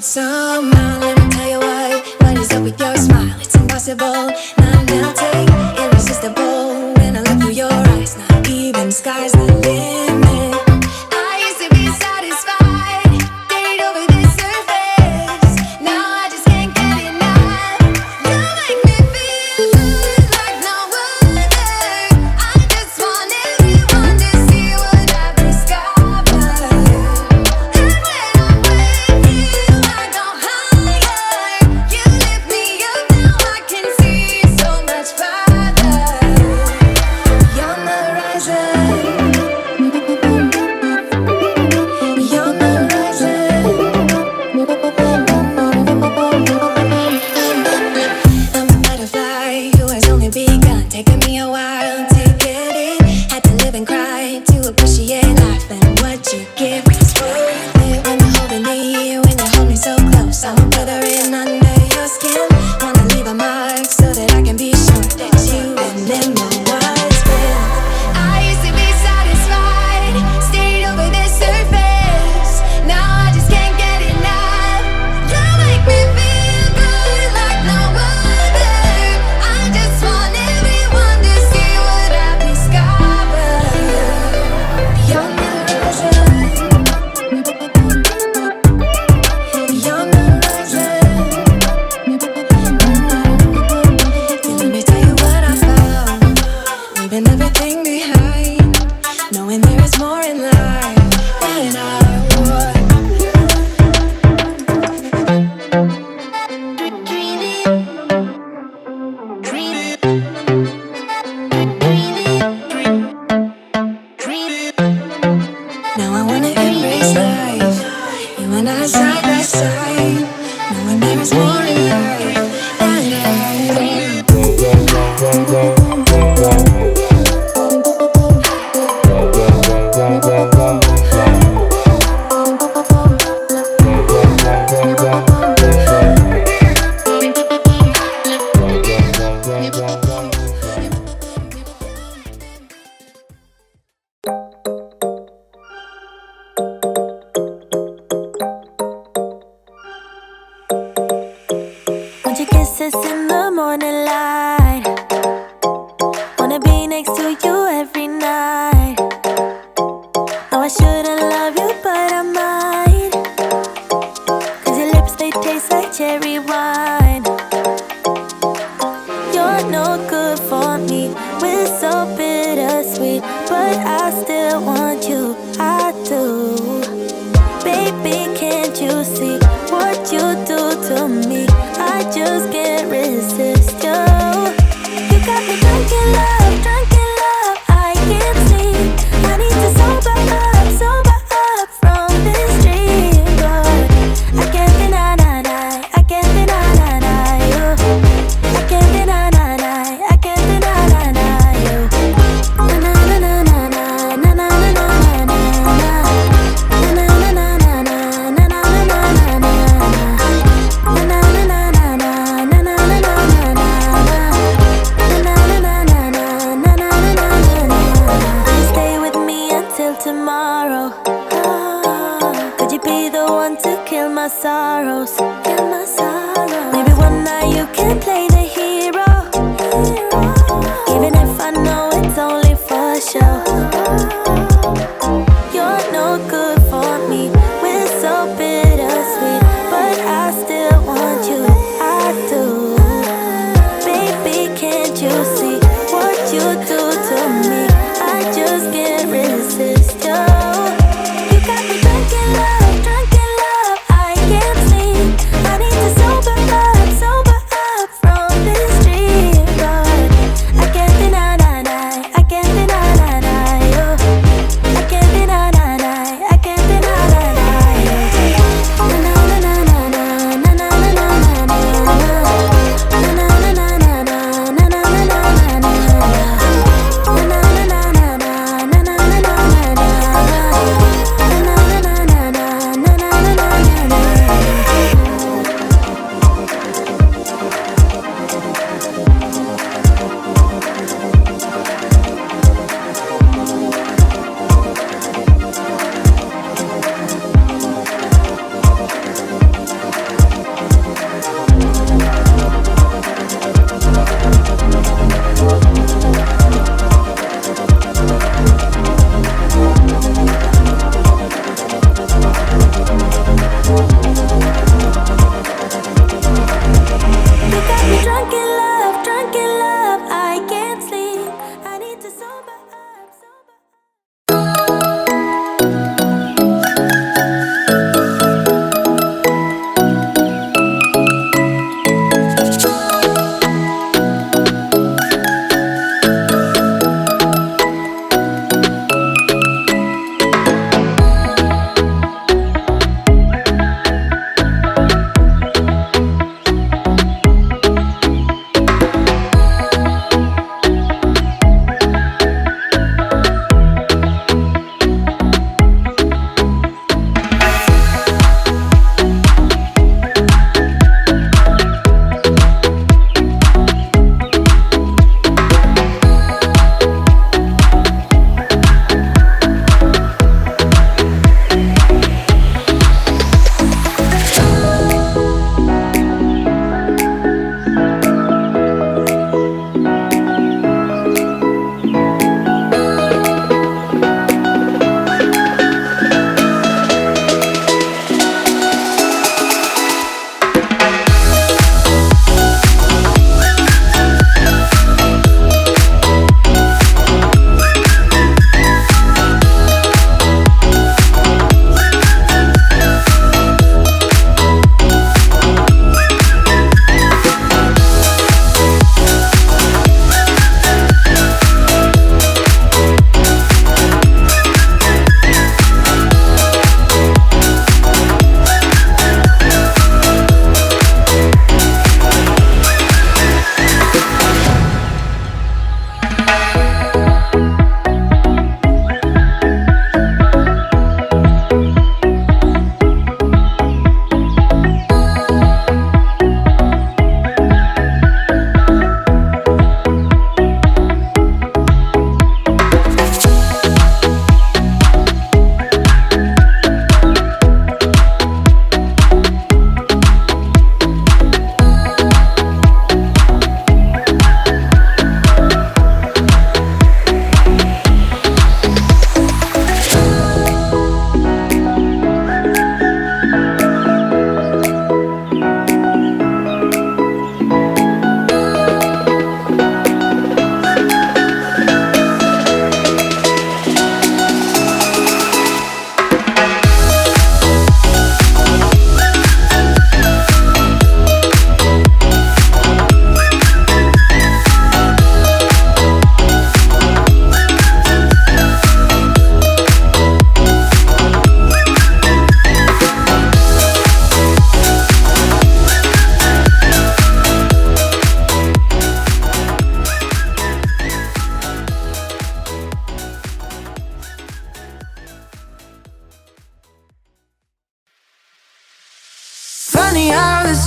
somehow. Let me tell you what is up with your smile? It's impossible, not melting, irresistible. When I look through your eyes, not even sky's the limit. I used to be satisfied, stayed over this surface. Now I just can't get enough. You make me feel good like no other. I just want everyone to see what I've discovered. And when I'm with you, I go higher. You lift me up, now I can see so much farther. You're on the horizon. You're on the horizon. I'm a butterfly who has only begun, taking me a while to get it. Had to live and cry to appreciate life and what you give. It's worth it when you're holding me, when you hold me so close. I'm a brother in under your skin. Wanna leave a mark so that I can be sure that you remember what's been. I used to be satisfied, stayed over this surface. Now I just can't get enough. You make me feel good like no other. I just want everyone to see what I've discovered. You're on the horizon. You're on the horizon. Let me tell you what I found. Leaving everything behind, knowing there is more in life than I would. Now I wanna embrace life, you and I side by side, knowing there is more in life than I would. Want your kisses in the morning light. Wanna be next to you every night. No, I shouldn't love you, but I might. 'Cause your lips, they taste like cherry wine. You're no good for me, we're so bittersweet, but I still want you, I do. Baby, can't you see what you do to me? I just can't resist you. You got me drunk in love, I can't sleep. I need to sober up from this dream. But I can't deny, I can't deny you. I can't deny, I can't deny you. Na na na na na na na na na na na. Na na na na na na na na na na. Na na na na na na na na na na. Stay with me until tomorrow. Could you be the one to kill my sorrows? Maybe one night you can play the hero, even if I know it's only for show. You're no good for me, we're so bittersweet, but I still want you, I do. Baby, can't you see what you do to me? I just can't resist you. You got me drunk in love, I can't sleep. I need to sober up from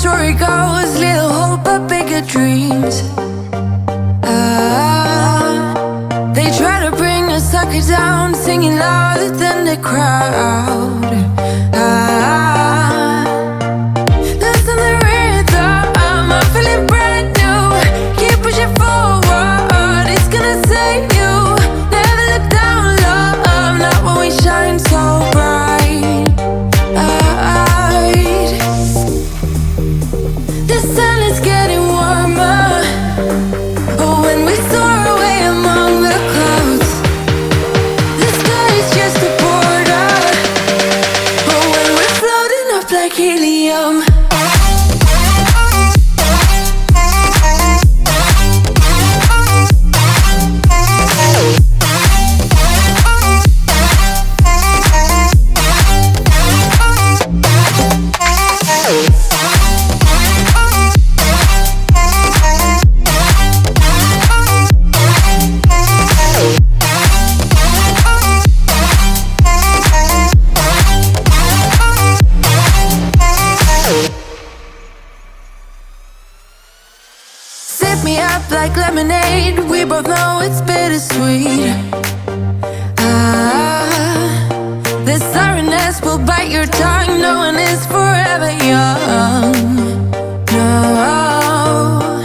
story goes, little hope but bigger dreams. They try to bring a sucker down, singing louder than the crowd. Listen the rhythm, I'm feeling brand new. Keep pushing forward, it's gonna save you. Never look down, love, not when we shine so bright. The sun is getting warmer. Oh, when we soar away among the clouds, the sky is just a border. Oh, when we're floating up like helium. Sip me up like lemonade, we both know it's bittersweet. The sorrowness will bite your tongue, no one is forever young. No.